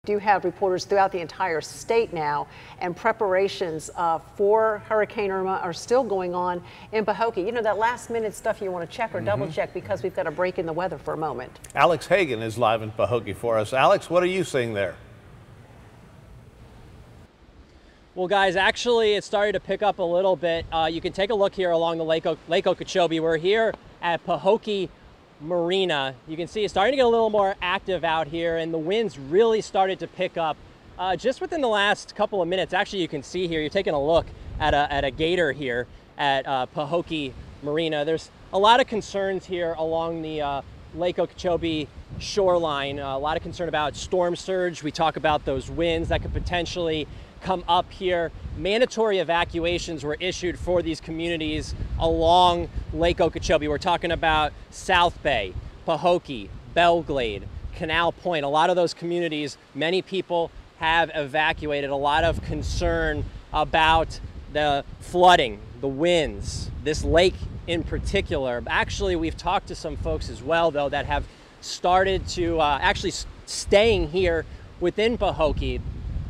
do have reporters throughout the entire state now, and preparations for Hurricane Irma are still going on in Pahokee. You know, that last minute stuff you want to check or double check because we've got a break in the weather for a moment. Alex Hagan is live in Pahokee for us. Alex, what are you seeing there? Well, guys, actually, it started to pick up a little bit. You can take a look here along the Lake Okeechobee. We're here at Pahokee Marina. You can see it's starting to get a little more active out here, and the winds really started to pick up just within the last couple of minutes. Actually, you can see here, you're taking a look at a gator here at Pahokee Marina. There's a lot of concerns here along the Lake Okeechobee shoreline. A lot of concern about storm surge. We talk about those winds that could potentially come up here. Mandatory evacuations were issued for these communities along Lake Okeechobee. We're talking about South Bay, Pahokee, Belglade, Canal Point. A lot of those communities, many people have evacuated. A lot of concern about the flooding, the winds, this lake in particular. Actually, we've talked to some folks as well, though, that have started to actually staying here within Pahokee.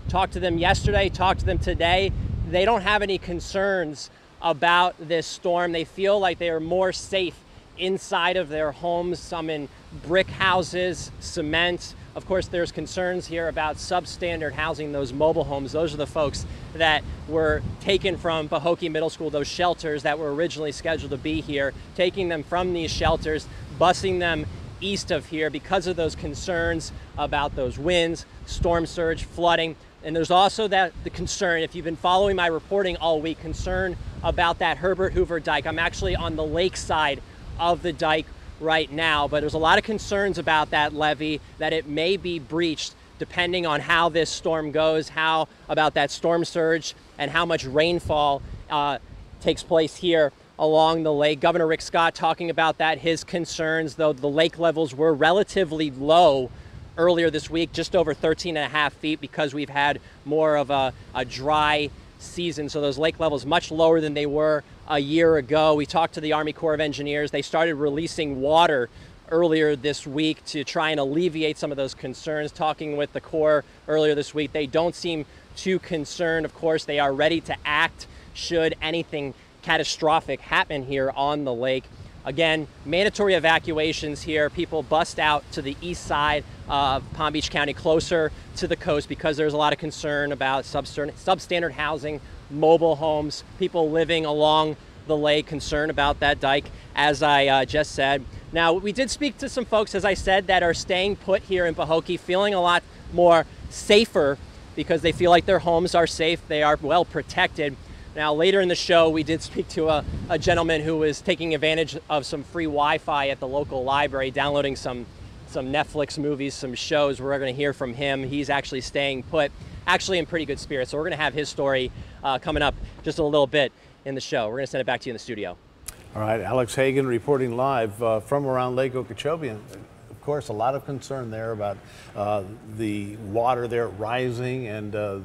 Talked to them yesterday, talked to them today. They don't have any concerns about this storm. They feel like they are more safe inside of their homes, some in brick houses, cement. Of course, there's concerns here about substandard housing, those mobile homes. Those are the folks that were taken from Pahokee Middle School, those shelters that were originally scheduled to be here, taking them from these shelters, busing them east of here because of those concerns about those winds, storm surge, flooding. And there's also the concern, if you've been following my reporting all week, concern about that Herbert Hoover dike. I'm actually on the lake side of the dike right now, but there's a lot of concerns about that levee, that it may be breached depending on how this storm goes, how about that storm surge and how much rainfall takes place here along the lake. Governor Rick Scott talking about that, his concerns, though the lake levels were relatively low earlier this week, just over 13.5 feet, because we've had more of a dry season. So those lake levels much lower than they were a year ago. We talked to the Army Corps of Engineers. They started releasing water earlier this week to try and alleviate some of those concerns. Talking with the Corps earlier this week, they don't seem too concerned. Of course, they are ready to act should anything catastrophic happen here on the lake. Again, mandatory evacuations here. People bust out to the east side of Palm Beach County, closer to the coast, because there's a lot of concern about substandard housing, mobile homes, people living along the lake, concern about that dike, as I just said. Now, we did speak to some folks, as I said, that are staying put here in Pahokee, feeling a lot more safer because they feel like their homes are safe, they are well protected. Now, later in the show, we did speak to a gentleman who was taking advantage of some free Wi-Fi at the local library, downloading some Netflix movies, some shows. We're going to hear from him. He's actually staying put, actually in pretty good spirits. So we're going to have his story coming up just a little bit in the show. We're going to send it back to you in the studio. All right, Alex Hagan reporting live from around Lake Okeechobee. And of course, a lot of concern there about the water there rising and the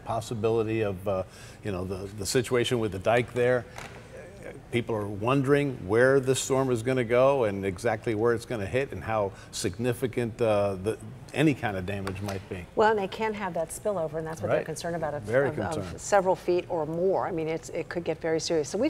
possibility of the situation with the dike there. People are wondering where this storm is going to go and exactly where it's going to hit and how significant any kind of damage might be. Well, and they can have that spillover, and that's what they're concerned about, Very concerned. Several feet or more. I mean, it could get very serious. So we